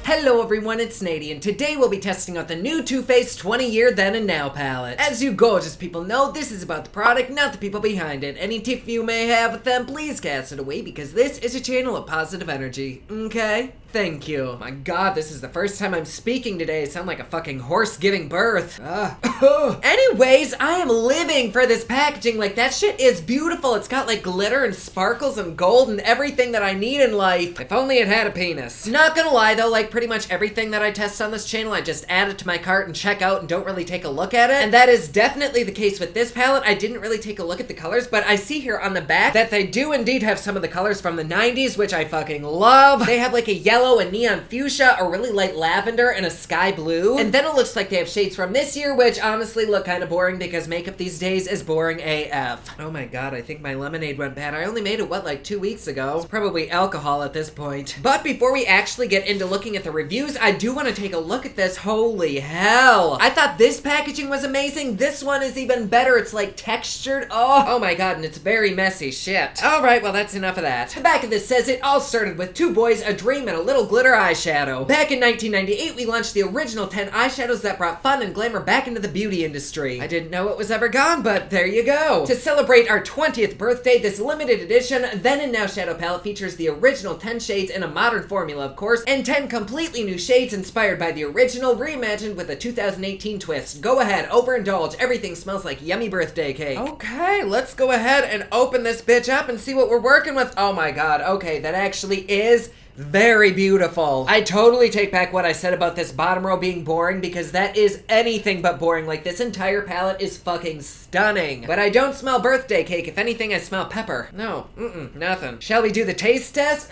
Hello everyone, it's Nady, and today we'll be testing out the new Too Faced 20 Year Then and Now palette. As you gorgeous people know, this is about the product, not the people behind it. Any tiff you may have with them, please cast it away, because this is a channel of positive energy, okay? Thank you. My god, this is the first time I'm speaking today. I sound like a fucking horse giving birth. Anyways, I am living for this packaging. Like, that shit is beautiful. It's got like glitter and sparkles and gold and everything that I need in life. If only it had a penis. Not gonna lie though, like pretty much everything that I test on this channel, I just add it to my cart and check out and don't really take a look at it. And that is definitely the case with this palette. I didn't really take a look at the colors, but I see here on the back that they do indeed have some of the colors from the 90s, which I fucking love. They have like a yellow, a neon fuchsia, a really light lavender, and a sky blue. And then it looks like they have shades from this year, which honestly look kind of boring because makeup these days is boring AF. Oh my god, I think my lemonade went bad. I only made it, what, like 2 weeks ago? It's probably alcohol at this point. But before we actually get into looking at the reviews, I do want to take a look at this. Holy hell. I thought this packaging was amazing. This one is even better. It's like textured. Oh my god, and it's very messy. Shit. Alright, well that's enough of that. The back of this says it all started with 2 boys, a dream, and a little glitter eyeshadow. Back in 1998, we launched the original 10 eyeshadows that brought fun and glamour back into the beauty industry. I didn't know it was ever gone, but there you go. To celebrate our 20th birthday, this limited edition Then and Now shadow palette features the original 10 shades in a modern formula, of course, and 10 completely new shades inspired by the original, reimagined with a 2018 twist. Go ahead, overindulge. Everything smells like yummy birthday cake. Okay, let's go ahead and open this bitch up and see what we're working with. Oh my god, okay, that actually is very beautiful. I totally take back what I said about this bottom row being boring, because that is anything but boring. Like, this entire palette is fucking stunning. But I don't smell birthday cake. If anything, I smell pepper. No, nothing. Shall we do the taste test?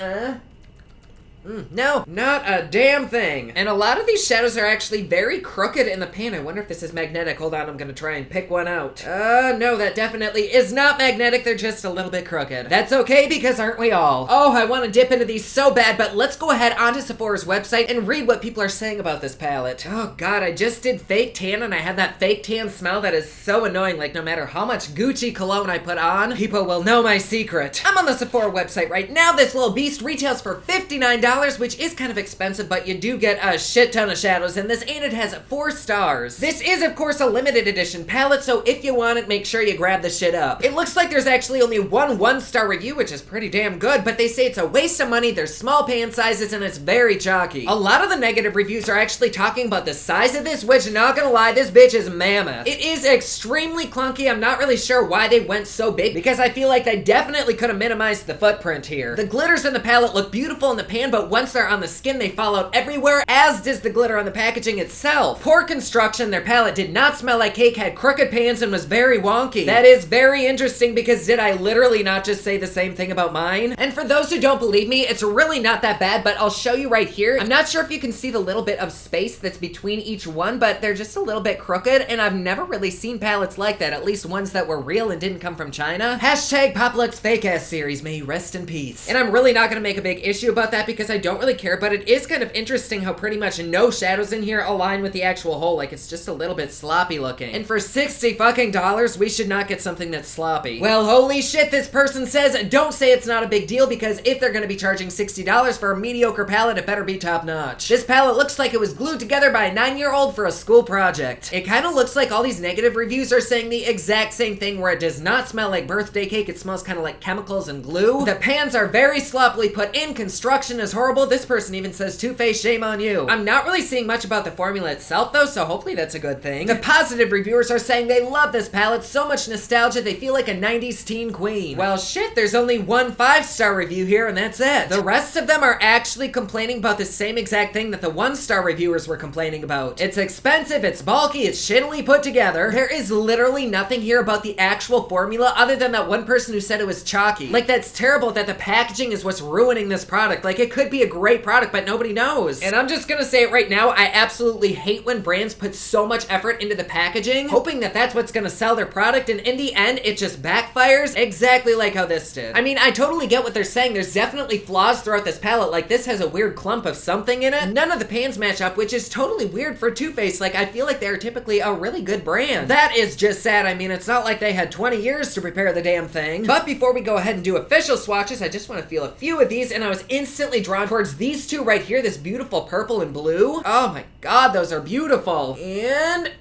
No, not a damn thing. And a lot of these shadows are actually very crooked in the pan. I wonder if this is magnetic. Hold on, I'm gonna try and pick one out. No, that definitely is not magnetic. They're just a little bit crooked. That's okay, because aren't we all? Oh, I want to dip into these so bad, but let's go ahead onto Sephora's website and read what people are saying about this palette. Oh god, I just did fake tan and I had that fake tan smell that is so annoying. Like, no matter how much Gucci cologne I put on, people will know my secret. I'm on the Sephora website right now. This little beast retails for $59, which is kind of expensive, but you do get a shit ton of shadows in this, and it has 4 stars. This is, of course, a limited edition palette, so if you want it, make sure you grab the shit up. It looks like there's actually only one 1-star review, which is pretty damn good, but they say it's a waste of money, there's small pan sizes, and it's very chalky. A lot of the negative reviews are actually talking about the size of this, which, not gonna lie, this bitch is mammoth. It is extremely clunky. I'm not really sure why they went so big, because I feel like they definitely could have minimized the footprint here. The glitters in the palette look beautiful in the pan, but once they're on the skin, they fall out everywhere, as does the glitter on the packaging itself. Poor construction. Their palette did not smell like cake, had crooked pans, and was very wonky. That is very interesting, because did I literally not just say the same thing about mine? And for those who don't believe me, it's really not that bad, but I'll show you right here. I'm not sure if you can see the little bit of space that's between each one, but they're just a little bit crooked, and I've never really seen palettes like that, at least ones that were real and didn't come from China. Hashtag Poplux fake ass series, may you rest in peace. And I'm really not gonna make a big issue about that, because I don't really care, but it is kind of interesting how pretty much no shadows in here align with the actual whole. Like, it's just a little bit sloppy looking. And for $60 fucking dollars, we should not get something that's sloppy. Well, holy shit, this person says, don't say it's not a big deal, because if they're gonna be charging $60 for a mediocre palette, it better be top notch. This palette looks like it was glued together by a 9-year-old for a school project. It kind of looks like all these negative reviews are saying the exact same thing, where it does not smell like birthday cake, it smells kind of like chemicals and glue. The pans are very sloppily put in, construction is horrible. This person even says, Too Faced, shame on you. I'm not really seeing much about the formula itself though, so hopefully that's a good thing. The positive reviewers are saying they love this palette, so much nostalgia, they feel like a 90s teen queen. Well shit, there's only one 5-star review here, and that's it. The rest of them are actually complaining about the same exact thing that the 1-star reviewers were complaining about. It's expensive, it's bulky, it's shittily put together. There is literally nothing here about the actual formula other than that one person who said it was chalky. Like, that's terrible that the packaging is what's ruining this product. Like, it could be a great product, but nobody knows. And I'm just gonna say it right now, I absolutely hate when brands put so much effort into the packaging, hoping that that's what's gonna sell their product, and in the end, it just backfires exactly like how this did. I mean, I totally get what they're saying. There's definitely flaws throughout this palette. Like, this has a weird clump of something in it. None of the pans match up, which is totally weird for Too Faced. Like, I feel like they're typically a really good brand. That is just sad. I mean, it's not like they had 20 years to prepare the damn thing. But before we go ahead and do official swatches, I just want to feel a few of these, and I was instantly drawn drawn towards these two right here, this beautiful purple and blue. Oh my god, those are beautiful. And,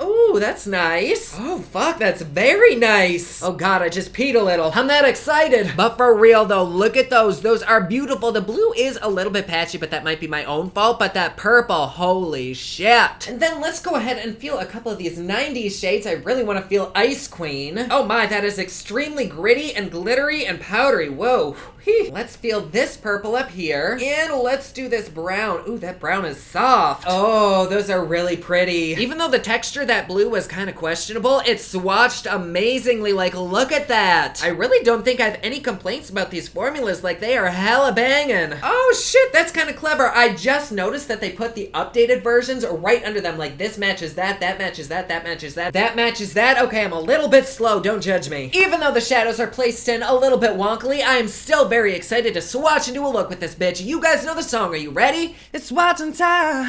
ooh, that's nice. Oh fuck, that's very nice. Oh god, I just peed a little. I'm that excited. But for real though, look at those. Those are beautiful. The blue is a little bit patchy, but that might be my own fault. But that purple, holy shit. And then let's go ahead and feel a couple of these 90s shades. I really want to feel Ice Queen. Oh my, that is extremely gritty and glittery and powdery. Whoa. Let's feel this purple up here. And let's do this brown. Ooh, that brown is soft. Oh, those are really pretty. Even though the texture of that blue was kind of questionable, it swatched amazingly. Like, look at that. I really don't think I have any complaints about these formulas. Like, they are hella banging. Oh shit, that's kind of clever. I just noticed that they put the updated versions right under them. Like, this matches that, that matches that, that matches that, that matches that. Okay, I'm a little bit slow, don't judge me. Even though the shadows are placed in a little bit wonkily, I am still very excited to swatch and do a look with this bitch. You guys know the song. Are you ready? It's swatching time.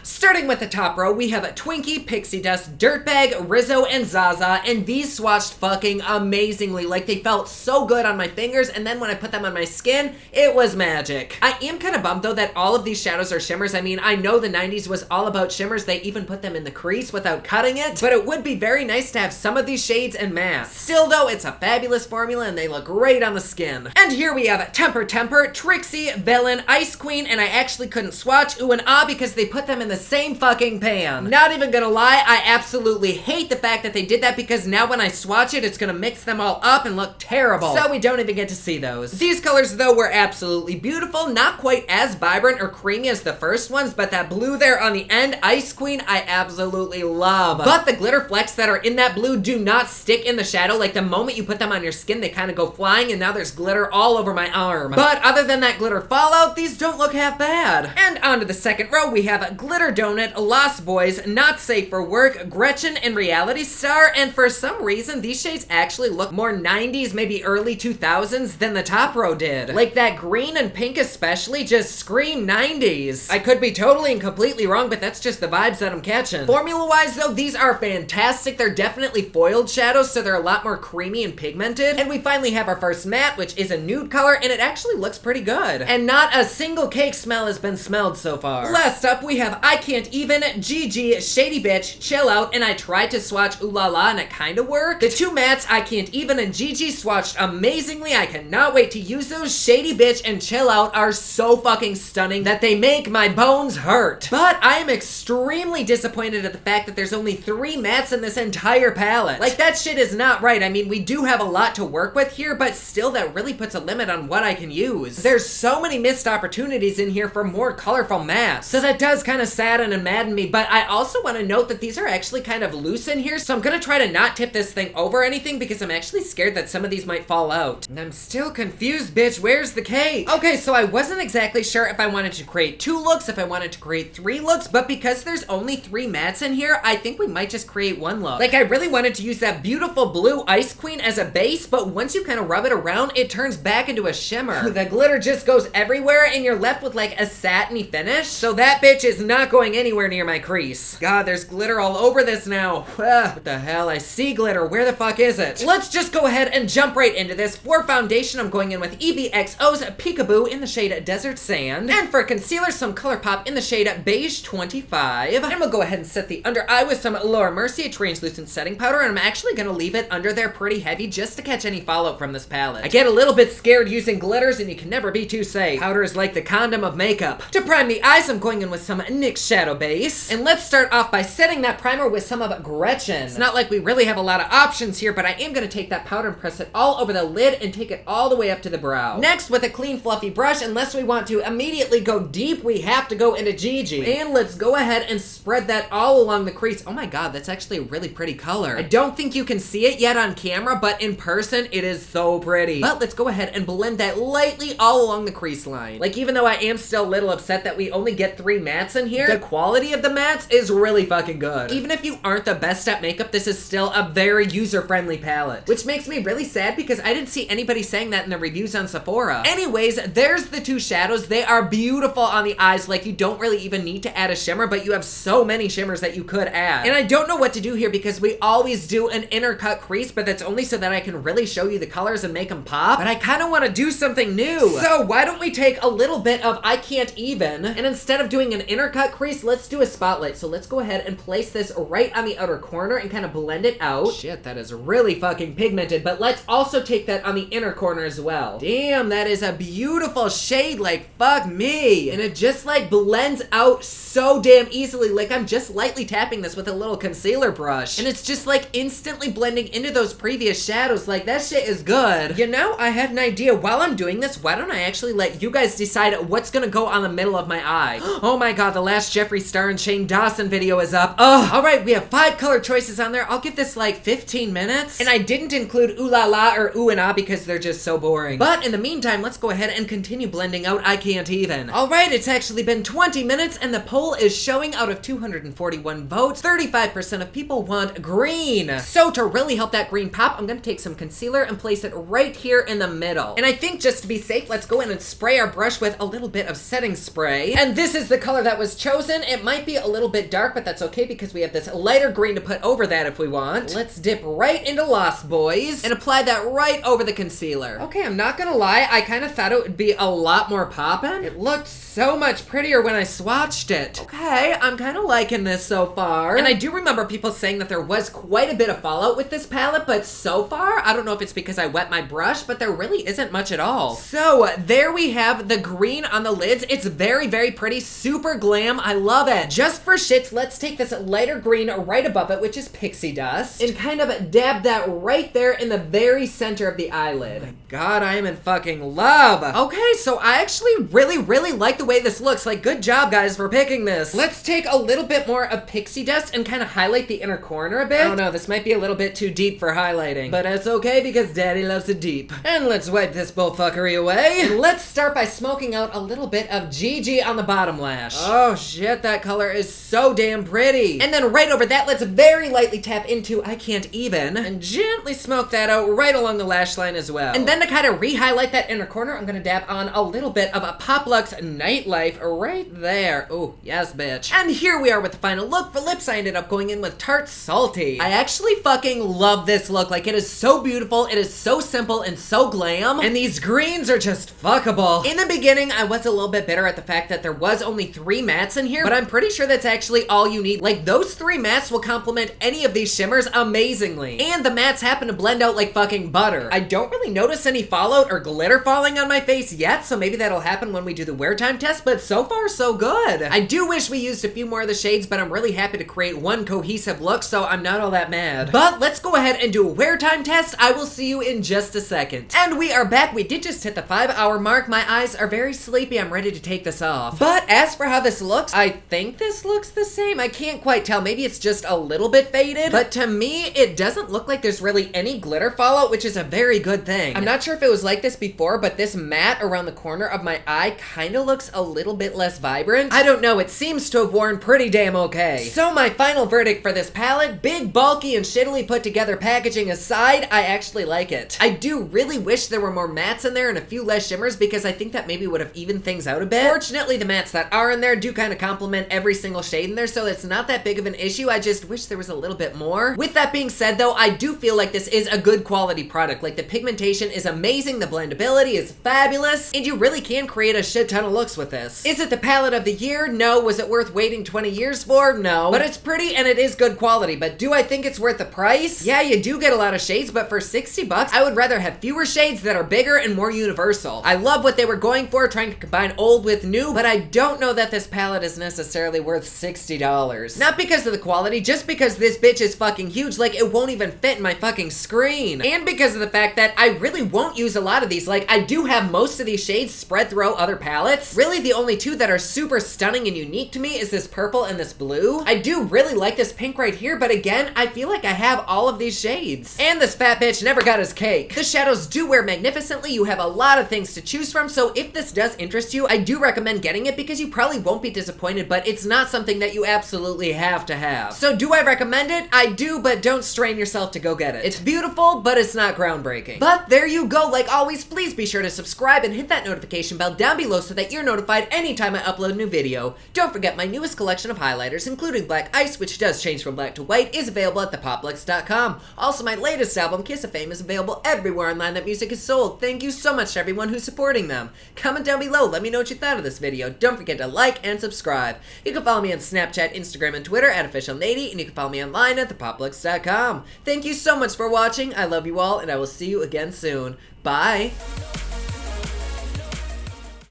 Starting with the top row, we have Twinkie, Pixie Dust, Dirtbag, Rizzo, and Zaza, and these swatched fucking amazingly. Like, they felt so good on my fingers, and then when I put them on my skin, it was magic. I am kind of bummed, though, that all of these shadows are shimmers. I mean, I know the 90s was all about shimmers. They even put them in the crease without cutting it, but it would be very nice to have some of these shades en masse. Still, though, it's a fabulous formula, and they look great on the skin. And here we have Temper Temper, Trixie, Villain, Ice Queen, and I actually couldn't swatch ooh and ah because they put them in the same fucking pan. Not even gonna lie, I absolutely hate the fact that they did that because now when I swatch it, it's gonna mix them all up and look terrible. So we don't even get to see those. These colors though were absolutely beautiful, not quite as vibrant or creamy as the first ones, but that blue there on the end, Ice Queen, I absolutely love. But the glitter flecks that are in that blue do not stick in the shadow. Like the moment you put them on your skin, they kind of go flying and now there's glitter all over my arm. But other than that glitter fallout, these don't look half bad. And on to the second row, we have Glitter Donut, Lost Boys, Not Safe for Work, Gretchen, and Reality Star, and for some reason, these shades actually look more 90s, maybe early 2000s than the top row did. Like that green and pink especially just scream 90s. I could be totally and completely wrong, but that's just the vibes that I'm catching. Formula-wise though, these are fantastic. They're definitely foiled shadows, so they're a lot more creamy and pigmented. And we finally have our first matte, which is a nude color, and it actually looks pretty good. And not a single cake smell has been smelled so far. Last up, we have I Can't Even, GG, Shady Bitch, Chill Out, and I tried to swatch Ooh La La and it kinda worked. The two mattes, I Can't Even and GG, swatched amazingly. I cannot wait to use those. Shady Bitch and Chill Out are so fucking stunning that they make my bones hurt. But I am extremely disappointed at the fact that there's only 3 mattes in this entire palette. Like, that shit is not right. I mean, we do have a lot to work with here, but still that really puts a limit on what I can use. There's so many missed opportunities in here for more colorful mattes. So that does kind of sadden and madden me, but I also want to note that these are actually kind of loose in here, so I'm gonna try to not tip this thing over or anything because I'm actually scared that some of these might fall out. And I'm still confused, bitch. Where's the cake? Okay, so I wasn't exactly sure if I wanted to create 2 looks, if I wanted to create 3 looks, but because there's only 3 mattes in here, I think we might just create 1 look. Like, I really wanted to use that beautiful blue Ice Queen as a base, but once you kind of rub it around, it turns back into a shimmer. The glitter just goes everywhere and you're left with like a satiny finish, so that bitch is not going anywhere near my crease. God, there's glitter all over this now. What the hell? I see glitter. Where the fuck is it? Let's just go ahead and jump right into this. For foundation, I'm going in with EVXO's Peekaboo in the shade Desert Sand. And for concealer, some ColourPop in the shade Beige 25. And we'll go ahead and set the under eye with some Laura Mercier Translucent Setting Powder, and I'm actually gonna leave it under there pretty heavy just to catch any fallout from this palette. I get a little bit scared using glitters, and you can never be too safe. Powder is like the condom of makeup. To prime the eyes, I'm going in with some NYX Shadow Base. And let's start off by setting that primer with some of Gretchen. It's not like we really have a lot of options here, but I am gonna take that powder and press it all over the lid and take it all the way up to the brow. Next, with a clean, fluffy brush, unless we want to immediately go deep, we have to go into Gigi. And let's go ahead and spread that all along the crease. Oh my god, that's actually a really pretty color. I don't think you can see it yet on camera, but in person, it is so pretty. But let's go ahead and blend that lightly all along the crease line. Like, even though I am still a little upset that we only get 3 mattes in here, the quality of the mattes is really fucking good. Even if you aren't the best at makeup, this is still a very user-friendly palette. Which makes me really sad because I didn't see anybody saying that in the reviews on Sephora. Anyways, there's the two shadows. They are beautiful on the eyes. Like, you don't really even need to add a shimmer, but you have so many shimmers that you could add. And I don't know what to do here because we always do an inner cut crease, but that's only so that I can really show you the colors and make them pop. But I kind of want to do something new. So why don't we take a little bit of I Can't Even, and instead of doing an inner cut crease, let's do a spotlight. So let's go ahead and place this right on the outer corner and kind of blend it out. Shit, that is really fucking pigmented, but let's also take that on the inner corner as well. Damn, that is a beautiful shade, like fuck me. And it just like blends out so damn easily. Like I'm just lightly tapping this with a little concealer brush. And it's just like instantly blending into those previous shadows. Like that shit is good. You know, I had an idea. While I'm doing this, why don't I actually let you guys decide what's gonna go on the middle of my eye? Oh my god, the last Jeffree Star and Shane Dawson video is up. Oh, alright, we have 5 color choices on there. I'll give this like 15 minutes. And I didn't include ooh la la or ooh and ah because they're just so boring. But in the meantime, let's go ahead and continue blending out I Can't Even. Alright, it's actually been 20 minutes and the poll is showing out of 241 votes, 35% of people want green. So to really help that green pop, I'm gonna take some concealer and place it right here in the middle. And I think just to be safe, let's go in and spray our brush with a little bit of setting spray. And this is the color that was chosen. It might be a little bit dark, but that's okay because we have this lighter green to put over that if we want. Let's dip right into Lost Boys and apply that right over the concealer. Okay, I'm not gonna lie, I kind of thought it would be a lot more poppin'. It looked so much prettier when I swatched it. Okay, I'm kind of liking this so far. And I do remember people saying that there was quite a bit of fallout with this palette, but so far, I don't know if it's because I wet my brush, but there really isn't much at all. So there we have the green on the lids. It's very, very pretty, super glam. I love it. Just for shits, let's take this lighter green right above it, which is pixie dust, and kind of dab that right there in the very center of the eyelid. Oh my god, I am in fucking love. Okay, so I actually really, really like the way this looks. Like, good job, guys, for picking this. Let's take a little bit more of pixie dust and kind of highlight the inner corner a bit. Oh no, this might be a little bit too deep for highlighting, but it's okay because daddy loves it deep. And let's wipe this bullfuckery away. And let's start by smoking out a little bit of GG on the bottom lash. Oh shit, that color is so damn pretty. And then right over that, let's very lightly tap into I Can't Even and gently smoke that out right along the lash line as well. And then to kind of re-highlight that inner corner, I'm gonna dab on a little bit of a Pop Luxe Nightlife right there. Oh, yes, bitch. And here we are with the final look. For lips, I ended up going in with Tarte Salty. I actually fucking love this look. Like, it is so beautiful, it is so simple and so glam, and these greens are just fuckable. In the beginning, I was a little bit bitter at the fact that there was only 3 mattes in here, but I'm pretty sure that's actually all you need. Like, those 3 mattes will complement any of these shimmers amazingly. And the mattes happen to blend out like fucking butter. I don't really notice any fallout or glitter falling on my face yet, so maybe that'll happen when we do the wear time test, but so far so good. I do wish we used a few more of the shades, but I'm really happy to create one cohesive look, so I'm not all that mad. But let's go ahead and do a wear time test. I will see you in just a second. And we are back. We did just hit the 5-hour mark. My eyes are very sleepy. I'm ready to take this off. But as for how this looks, I think this looks the same. I can't quite tell. Maybe it's just a little bit faded, but to me, it doesn't look like there's really any glitter fallout, which is a very good thing. I'm not sure if it was like this before, but this matte around the corner of my eye kind of looks a little bit less vibrant. I don't know. It seems to have worn pretty damn okay. So my final verdict for this palette, big, bulky, and shittily put together packaging aside, I actually like it. I do really wish there were more mattes in there and a few less shimmers because I think that maybe would have evened things out a bit. Fortunately, the mattes that are in there do kind of complement every single shade in there, so it's not that big of an issue. I just wish there was a little bit more. With that being said, though, I do feel like this is a good quality product. Like, the pigmentation is amazing, the blendability is fabulous, and you really can create a shit ton of looks with this. Is it the palette of the year? No. Was it worth waiting 20 years for? No. But it's pretty and it is good quality. But do I think it's worth the price? Yeah, you do get a lot of shades, but for 60 bucks, I would rather have fewer shades that are bigger and more universal. I love what they were going for, trying to combine old with new, but I don't know that this palette is necessarily worth $60. Not because of the quality, just because this bitch is fucking huge. Like, it won't even fit in my fucking screen. And because of the fact that I really won't use a lot of these. Like, I do have most of these shades spread throughout other palettes. Really, the only 2 that are super stunning and unique to me is this purple and this blue. I do really like this pink right here, but again, I feel like I have all of these shades. And this fat bitch never got his cake. The shadows do wear magnificently. You have a lot of things to choose from, so if this does interest you, I do recommend getting it because you probably won't be disappointed disappointed, but it's not something that you absolutely have to have. So do I recommend it? I do, but don't strain yourself to go get it. It's beautiful, but it's not groundbreaking. But there you go. Like always, please be sure to subscribe and hit that notification bell down below so that you're notified anytime I upload a new video. Don't forget my newest collection of highlighters, including Black Ice, which does change from black to white, is available at thepoplex.com. Also, my latest album, Kiss of Fame, is available everywhere online that music is sold. Thank you so much to everyone who's supporting them. Comment down below, let me know what you thought of this video. Don't forget to like and subscribe. You can follow me on Snapchat, Instagram, and Twitter at OfficialNady, and you can follow me online at thepoplex.com. Thank you so much for watching. I love you all, and I will see you again soon. Bye!